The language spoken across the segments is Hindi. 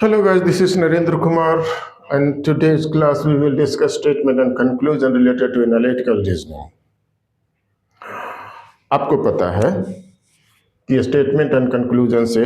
Hello guys, this is Narendra Kumar and today's class we will discuss statement and conclusion related to analytical reasoning. आपको पता है कि स्टेटमेंट एंड कंक्लूजन से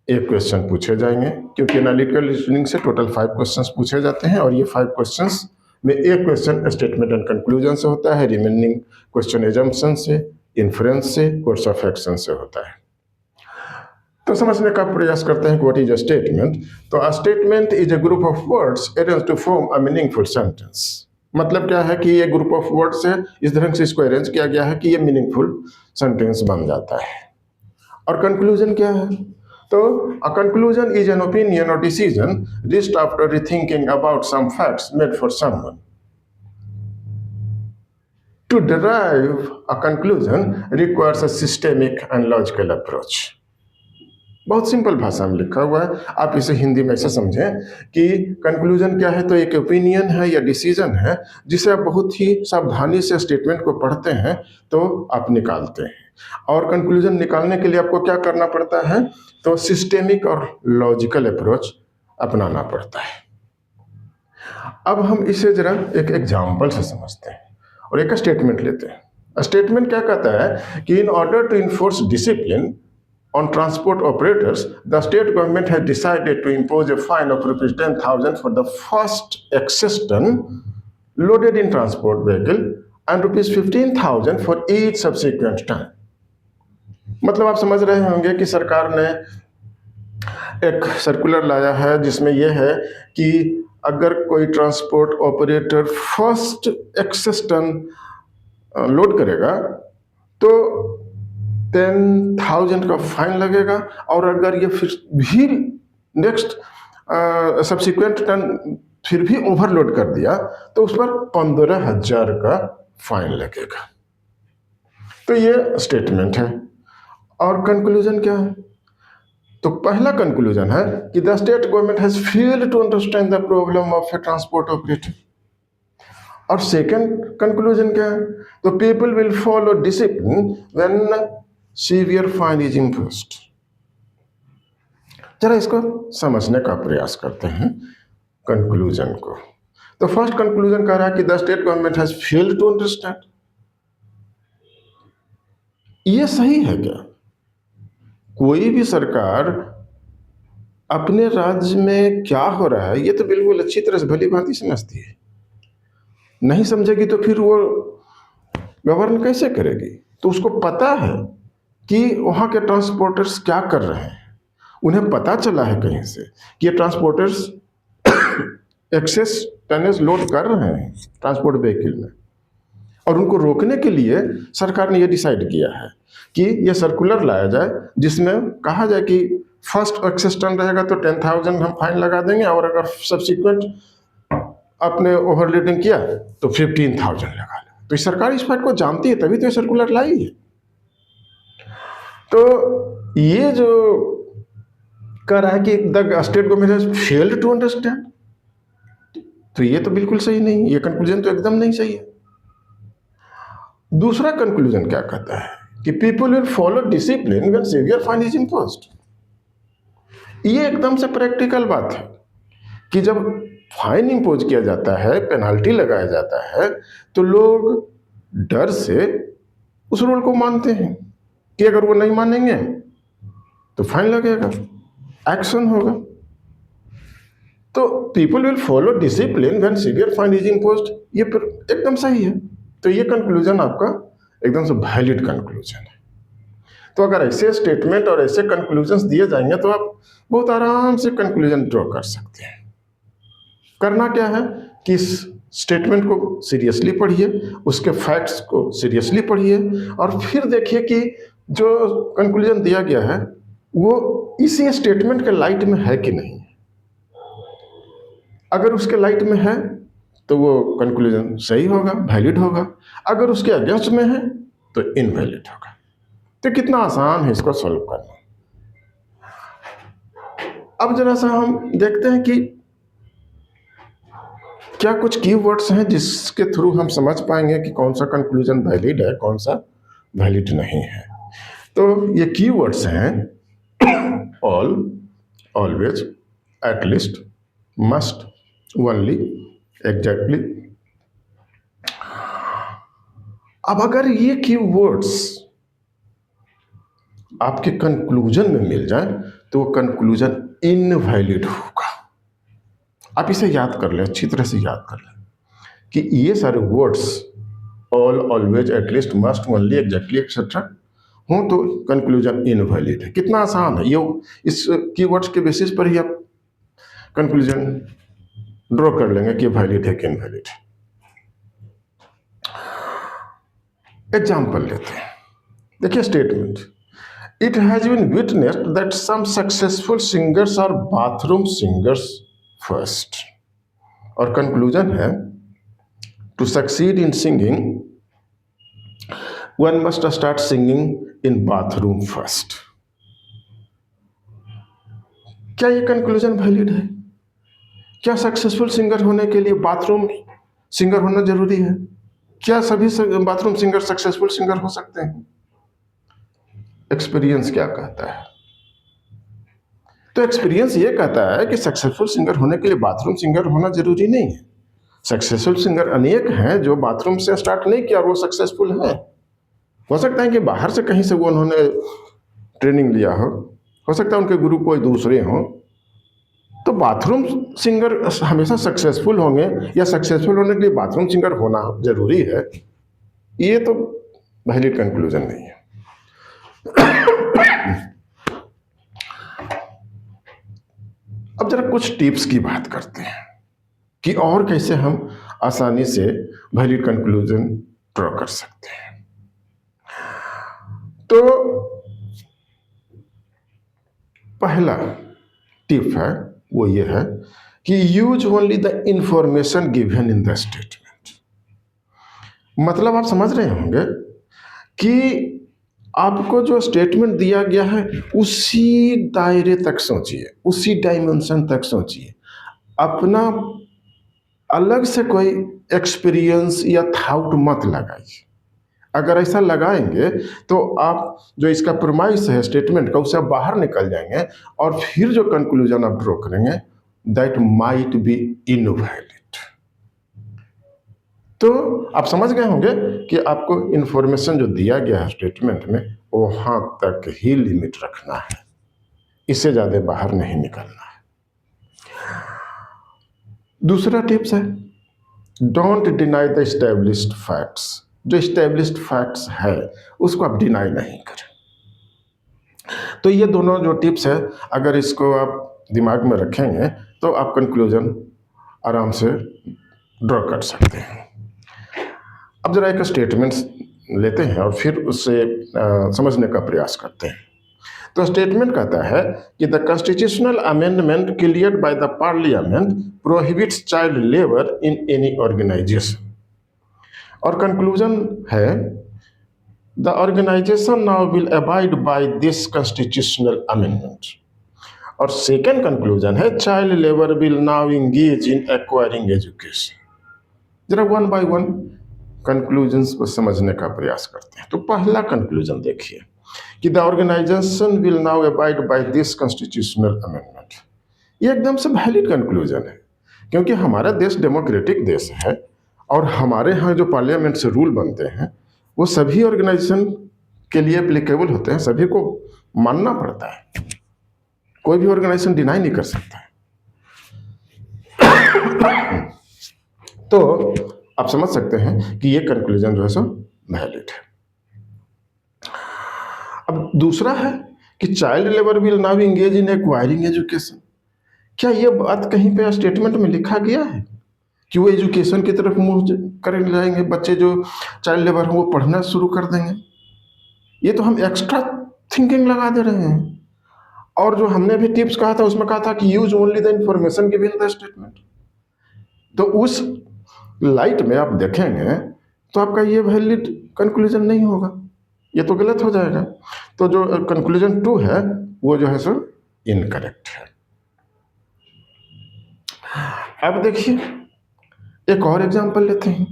एक क्वेश्चन पूछे जाएंगे क्योंकि एनालिटिकल रीजनिंग से टोटल 5 क्वेश्चंस पूछे जाते हैं और ये 5 क्वेश्चंस में एक क्वेश्चन स्टेटमेंट एंड कंक्लूजन से होता है, रिमेनिंग क्वेश्चन एजम्पशन से, इन्फ्रेंस से, कोर्स ऑफ एक्शन से होता है। तो समझने का प्रयास करते हैं व्हाट इज अ स्टेटमेंट। तो a statement is a group of words arranged to form a meaningful sentence. मतलब क्या है कि ये ग्रुप ऑफ वर्ड्स है, इस ढंग से इसको अरेंज किया गया है कि ये मीनिंगफुल सेंटेंस बन जाता है। और कंक्लूजन क्या है? तो a conclusion is an opinion और decision reached after rethinking about some facts made for someone. To derive a conclusion requires a systemic and logical approach. बहुत सिंपल भाषा में लिखा हुआ है, आप इसे हिंदी में ऐसे समझें कि कंक्लूजन क्या है। तो एक ओपिनियन है या डिसीजन है जिसे आप बहुत ही सावधानी से स्टेटमेंट को पढ़ते हैं तो आप निकालते हैं। और कंक्लूजन निकालने के लिए आपको क्या करना पड़ता है? तो सिस्टेमिक और लॉजिकल अप्रोच अपनाना पड़ता है। अब हम इसे जरा एक एग्जाम्पल से समझते हैं और एक स्टेटमेंट लेते हैं। स्टेटमेंट क्या कहता है कि in order to enforce discipline on transport operators, the state government has decided to impose a fine of rupees 10,000 for the first excess ton loaded in transport vehicle and rupees 15,000 for each subsequent ton. मतलब आप समझ रहे होंगे कि सरकार ने एक सर्कुलर लाया है जिसमें यह है कि अगर कोई transport operator first excess ton load करेगा तो 10,000 का फाइन लगेगा और अगर ये फिर भी नेक्स्ट सब्सिक्वेंट टन फिर भी ओवरलोड कर दिया तो उस पर 15,000 का फाइन लगेगा। तो ये स्टेटमेंट है। और कंक्लूजन क्या है? तो पहला कंक्लूजन है कि the state government has failed to understand the problem of a transport operator. और सेकंड कंक्लूजन क्या है? तो people will follow discipline when severe fine is imposed. जरा इसको समझने का प्रयास करते हैं कंक्लूजन को। तो फर्स्ट कंक्लूजन कह रहा है कि the state government has failed to understand. ये सही है क्या? कोई भी सरकार अपने राज्य में क्या हो रहा है ये तो बिल्कुल अच्छी तरह से भली भांति समझती है। नहीं समझेगी तो फिर वो गवर्न कैसे करेगी? तो उसको पता है कि वहाँ के ट्रांसपोर्टर्स क्या कर रहे हैं। उन्हें पता चला है कहीं से कि ये ट्रांसपोर्टर्स एक्सेस टनेज लोड कर रहे हैं ट्रांसपोर्ट व्हीकल में, और उनको रोकने के लिए सरकार ने ये डिसाइड किया है कि ये सर्कुलर लाया जाए जिसमें कहा जाए कि फर्स्ट एक्सेस टन रहेगा तो 10,000 हम फाइन लगा देंगे और अगर सब्सिक्वेंट आपने ओवरलोडिंग किया तो 15,000 लगा लो। तो सरकार इस बात को जानती है तभी तो ये सर्कुलर लाई है। तो ये जो कह रहा है कि the state government has failed to understand, तो ये तो बिल्कुल सही नहीं, ये कंक्लूजन तो एकदम नहीं सही है। दूसरा कंक्लूजन क्या कहता है कि people will follow discipline when severe fine is imposed. ये एकदम से प्रैक्टिकल बात है कि जब फाइन इम्पोज किया जाता है, पेनाल्टी लगाया जाता है, तो लोग डर से उस रूल को मानते हैं कि अगर वो नहीं मानेंगे तो फाइन लगेगा, एक्शन होगा। तो people will follow discipline when severe fine is imposed, ये एकदम सही है। तो ये कंक्लूजन आपका एकदम से वैलिड कंक्लूजन है। तो अगर ऐसे स्टेटमेंट और ऐसे कंक्लूजन्स दिए जाएंगे तो आप बहुत आराम से कंक्लूजन ड्रॉ कर सकते हैं। करना क्या है कि इस स्टेटमेंट को सीरियसली पढ़िए, उसके फैक्ट्स को सीरियसली पढ़िए और फिर देखिए कि जो कंक्लूजन दिया गया है वो इसी स्टेटमेंट के लाइट में है कि नहीं। अगर उसके लाइट में है तो वो कंक्लूजन सही होगा, वैलिड होगा। अगर उसके अगेंस्ट में है तो इनवैलिड होगा। तो कितना आसान है इसको सॉल्व करना। अब जरा सा हम देखते हैं कि क्या कुछ कीवर्ड्स हैं जिसके थ्रू हम समझ पाएंगे कि कौन सा कंक्लूजन वैलिड है, कौन सा वैलिड नहीं है। तो ये कीवर्ड्स हैं all, always, at least, must, only, exactly. अब अगर ये कीवर्ड्स आपके कंक्लूजन में मिल जाए तो वो कंक्लूजन इनवैलिड होगा। आप इसे याद कर लें, अच्छी तरह से याद कर लें कि ये सारे words all, always, at least, must, only, exactly etcetera हो तो कंक्लूजन इनवैलिड है। कितना आसान है ये, इस कीवर्ड्स के बेसिस पर ही आप कंक्लूजन ड्रॉ कर लेंगे कि वैलिड है कि इनवैलिड है। एग्जाम्पल लेते हैं, देखिए statement, it has been witnessed that some successful singers are bathroom singers first. और कंक्लूजन है, to succeed in singing one must start singing in bathroom first. क्या ये कंक्लूजन वैलिड है? क्या सक्सेसफुल सिंगर होने के लिए बाथरूम सिंगर होना जरूरी है? क्या सभी बाथरूम सिंगर सक्सेसफुल सिंगर हो सकते हैं? एक्सपीरियंस क्या कहता है? तो एक्सपीरियंस ये कहता है कि सक्सेसफुल सिंगर होने के लिए बाथरूम सिंगर होना जरूरी नहीं है। सक्सेसफुल सिंगर अनेक हैं जो बाथरूम से स्टार्ट नहीं किया और वो सक्सेसफुल है। हो सकता है कि बाहर से कहीं से वो उन्होंने ट्रेनिंग लिया हो सकता है उनके गुरु कोई दूसरे हों। तो बाथरूम सिंगर हमेशा सक्सेसफुल होंगे या सक्सेसफुल होने के लिए बाथरूम सिंगर होना जरूरी है, ये तो वैलिड कंक्लूजन नहीं है। अब जरा कुछ टिप्स की बात करते हैं कि और कैसे हम आसानी से वैलिड कंक्लूजन ड्रॉ कर सकते हैं। तो पहला टिप है वो ये है कि use only the information given in the statement. मतलब आप समझ रहे होंगे कि आपको जो स्टेटमेंट दिया गया है उसी दायरे तक सोचिए, उसी डायमेंशन तक सोचिए। अपना अलग से कोई एक्सपीरियंस या थाउट मत लगाइए। अगर ऐसा लगाएंगे तो आप जो इसका प्रोमाइस है स्टेटमेंट का, उससे आप बाहर निकल जाएंगे और फिर जो कंक्लूजन आप ड्रॉ करेंगे दैट माइट बी इनवैलिड। तो आप समझ गए होंगे कि आपको इंफॉर्मेशन जो दिया गया है स्टेटमेंट में वहां तक ही लिमिट रखना है, इससे ज्यादा बाहर नहीं निकलना है। दूसरा टिप्स है, don't deny the established facts. जो एस्टेब्लिश्ड फैक्ट्स है उसको आप डिनाई नहीं करें। तो ये दोनों जो टिप्स है अगर इसको आप दिमाग में रखेंगे तो आप कंक्लूजन आराम से ड्रॉ कर सकते हैं। अब जरा एक स्टेटमेंट लेते हैं और फिर उससे समझने का प्रयास करते हैं। तो स्टेटमेंट कहता है कि the constitutional amendment cleared by the parliament prohibits child labour in any organisation. और कंक्लूजन है the organisation now will abide by this constitutional amendment. और सेकेंड कंक्लूजन है child labour will now engage in acquiring education. जरा वन बाय वन कंक्लूजन्स को समझने का प्रयास करते हैं। तो पहला कंक्लूजन देखिए कि the organisation will now abide by this constitutional amendment. ये एकदम से वैलिड कंक्लूजन है क्योंकि हमारा देश डेमोक्रेटिक देश है और हमारे यहाँ जो पार्लियामेंट से रूल बनते हैं वो सभी ऑर्गेनाइजेशन के लिए एप्लीकेबल होते हैं, सभी को मानना पड़ता है, कोई भी ऑर्गेनाइजेशन डिनाई नहीं कर सकता है। तो आप समझ सकते हैं कि ये कंक्लूजन जो है सो वैलिड है। अब दूसरा है कि child labour will now engage in acquiring education. क्या ये बात कहीं पे स्टेटमेंट में लिखा गया है कि वो एजुकेशन की तरफ मुंह कर जाएंगे, बच्चे जो चाइल्ड लेबर हैं वो पढ़ना शुरू कर देंगे? ये तो हम एक्स्ट्रा थिंकिंग लगा दे रहे हैं। और जो हमने भी टिप्स कहा था उसमें कहा था कि use only the information given the statement. तो उस लाइट में आप देखेंगे तो आपका ये वैलिड कंक्लूजन नहीं होगा, ये तो गलत हो जाएगा। तो जो कंक्लूजन 2 है वो जो है सो इनकरेक्ट है। अब देखिए एक और एग्जांपल लेते हैं।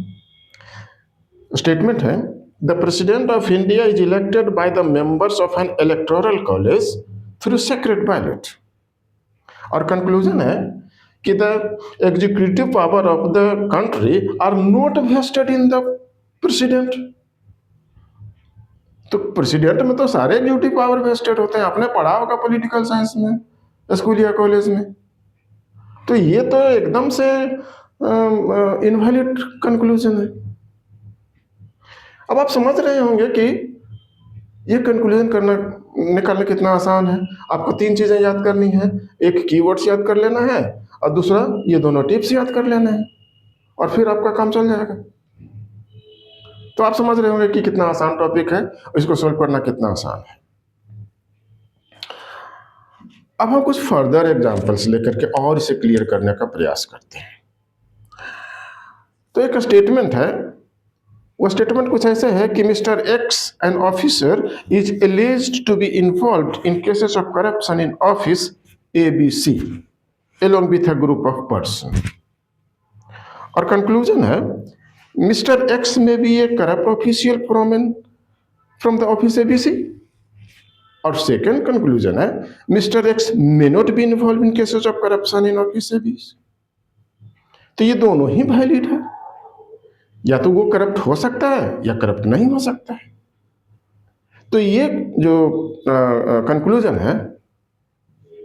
स्टेटमेंट है the president of India is elected by the members of an electoral college through secret ballot. और कंक्लूजन है कि the executive power of the country are not vested in the president. तो प्रेसिडेंट में तो सारे एग्जीक्यूटिव पावर वेस्टेड होते हैं, आपने पढ़ा होगा पॉलिटिकल साइंस में, स्कूल या कॉलेज में। तो ये तो एकदम से इनवैलिड कंक्लूजन है। अब आप समझ रहे होंगे कि ये कंक्लूजन करना निकालना कितना आसान है। आपको 3 चीजें याद करनी है, एक कीवर्ड्स याद कर लेना है और दूसरा ये दोनों टिप्स याद कर लेना है, और फिर आपका काम चल जाएगा। तो आप समझ रहे होंगे कि कितना आसान टॉपिक है, इसको सोल्व करना कितना आसान है। अब हम कुछ फर्दर एग्जांपल्स लेकर के और इसे क्लियर करने का प्रयास करते हैं। तो एक स्टेटमेंट है, वो स्टेटमेंट कुछ ऐसे है कि mister X an officer is alleged to be involved in cases of corruption in office ABC along with a group of person। और कंक्लूजन है mister X may be a corrupt official from the office ABC। और सेकेंड कंक्लूजन है mister X may not be involve in cases of corruption in office ABC। तो ये दोनों ही वैलिड है, या तो वो करप्ट हो सकता है या करप्ट नहीं हो सकता है। तो ये जो कंक्लूजन है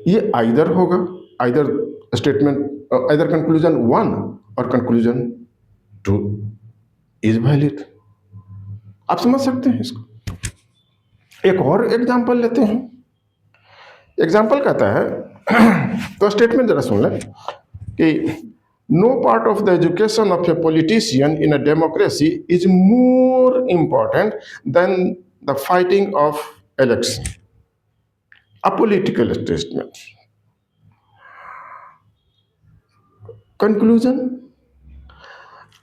ये आइदर होगा, आइदर स्टेटमेंट आइदर कंक्लूजन 1 और कंक्लूजन 2 इज वैलिड। आप समझ सकते हैं इसको। एक और एग्जांपल लेते हैं। एग्जांपल कहता है तो स्टेटमेंट जरा सुन लें कि no part of the education of a politician in a democracy is more important than the fighting of election। A political statement। Conclusion: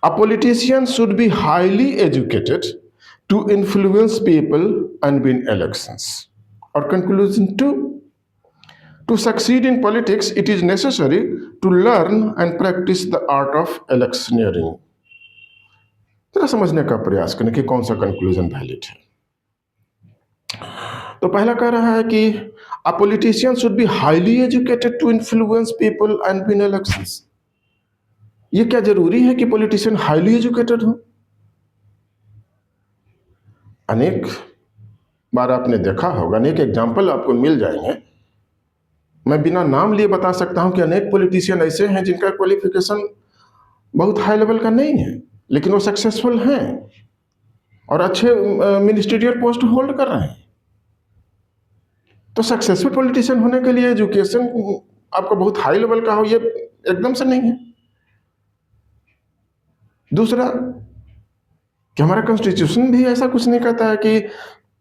a politician should be highly educated to influence people and win elections। Or conclusion 2: to succeed in politics, it is necessary to learn and practice the art of electioneering। जरा समझने का प्रयास करें कि कौन सा कंक्लूजन वैलिड है। तो पहला कह रहा है कि a politician should be highly educated to influence people and win elections। ये क्या जरूरी है कि पॉलिटिशियन हाईली एजुकेटेड हो? अनेक बार आपने देखा होगा, अनेक एग्जाम्पल आपको मिल जाएंगे। मैं बिना नाम लिए बता सकता हूं कि अनेक पॉलिटिशियन ऐसे हैं जिनका क्वालिफिकेशन बहुत हाई लेवल का नहीं है, लेकिन वो सक्सेसफुल हैं और अच्छे मिनिस्ट्रियल पोस्ट होल्ड कर रहे हैं। तो सक्सेसफुल पॉलिटिशियन होने के लिए एजुकेशन आपको बहुत हाई लेवल का हो, ये एकदम से नहीं है। दूसरा कि हमारा कॉन्स्टिट्यूशन भी ऐसा कुछ नहीं कहता है कि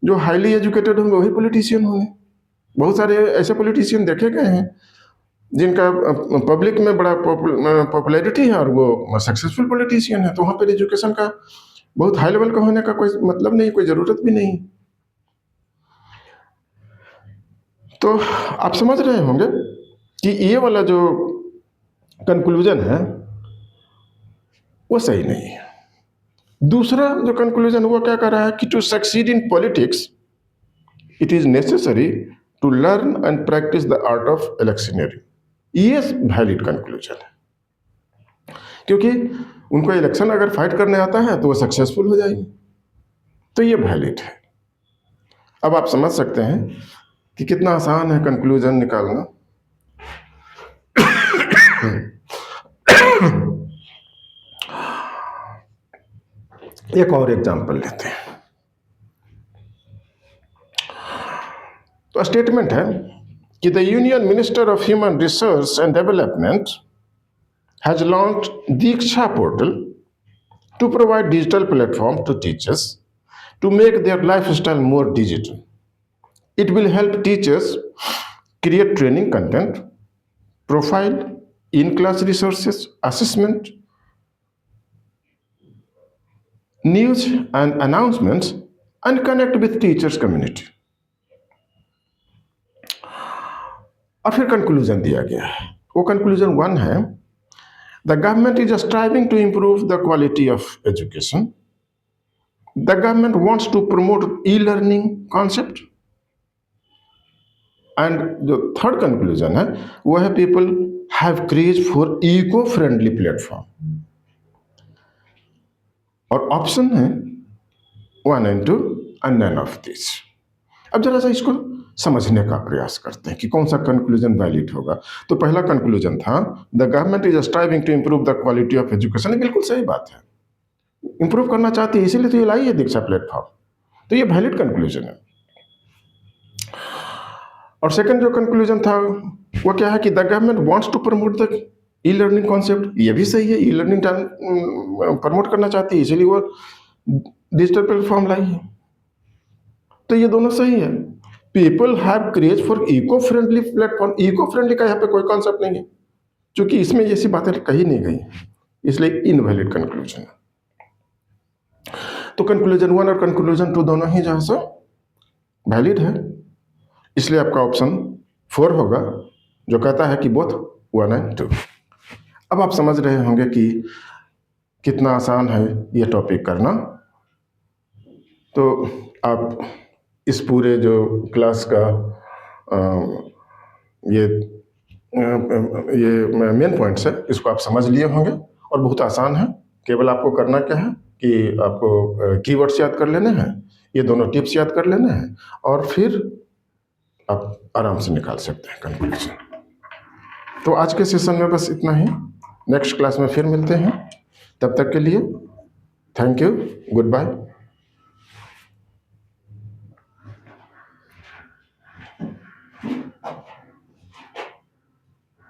जो हाईली एजुकेटेड होंगे वही पॉलिटिशियन होंगे। बहुत सारे ऐसे पॉलिटिशियन देखे गए हैं जिनका पब्लिक में बड़ा पॉपुलैरिटी है और वो सक्सेसफुल पॉलिटिशियन है। तो वहाँ पर एजुकेशन का बहुत हाई लेवल का होने का कोई मतलब नहीं, कोई ज़रूरत भी नहीं। तो आप समझ रहे होंगे कि ये वाला जो कंक्लूजन है वो सही नहीं है। दूसरा जो कंक्लूजन वो क्या कर रहा है कि to succeed in politics it is necessary to learn and practise the art of electioneering. ये वैलिड कंक्लूजन है, क्योंकि उनको इलेक्शन अगर फाइट करने आता है तो वो सक्सेसफुल हो जाएंगे। तो ये वैलिड है। अब आप समझ सकते हैं कि कितना आसान है कंक्लूजन निकालना। एक और एग्जांपल लेते हैं। तो स्टेटमेंट है कि the union minister of human resource and development has launched Diksha portal to provide digital platform to teachers to make their lifestyle more digital. It will help teachers create training content, profile, in class resources, assessment, news and announcements and connect with teachers community। और फिर कंक्लूजन दिया गया है। वो कंक्लूजन 1 है the government is striving to improve the quality of education. The government wants to promote e learning concept and जो थर्ड कंक्लूजन है वो है people have craze for eco friendly platform, और ऑप्शन है 1 and 2 and none of this। अब जरा सा इसको समझने का प्रयास करते हैं कि कौन सा कंक्लूजन वैलिड होगा। तो पहला कंक्लूजन था the government is striving to improve the quality of education. ये बिल्कुल सही बात है, इंप्रूव करना चाहती है, इसीलिए तो ये लाई है दीक्षा प्लेटफॉर्म, तो ये वैलिड कंक्लूजन है। और सेकंड जो कंक्लूजन था वो क्या है कि the government wants to promote the e learning concept. ये भी सही है, ई लर्निंग प्रमोट करना चाहती है, इसीलिए वो डिजिटल प्लेटफॉर्म लाई है, तो ये दोनों सही है। People have craze for eco friendly platform, eco friendly का यहाँ पे कोई कॉन्सेप्ट नहीं है, क्योंकि इसमें ऐसी बातें कही नहीं गई, इसलिए इनवैलिड कंक्लूजन है। तो कंक्लूजन 1 और कंक्लूजन 2 दोनों ही जो है सो वैलिड है, इसलिए आपका ऑप्शन 4 होगा जो कहता है कि बोथ 1 and 2। अब आप समझ रहे होंगे कि कितना आसान है ये टॉपिक करना। तो आप इस पूरे जो क्लास का ये मेन पॉइंट्स है, इसको आप समझ लिए होंगे और बहुत आसान है। केवल आपको करना क्या है कि आपको कीवर्ड्स याद कर लेने हैं, ये दोनों टिप्स याद कर लेने हैं, और फिर आप आराम से निकाल सकते हैं कंक्लूजन। तो आज के सेशन में बस इतना ही, नेक्स्ट क्लास में फिर मिलते हैं, तब तक के लिए थैंक यू, गुड बाय।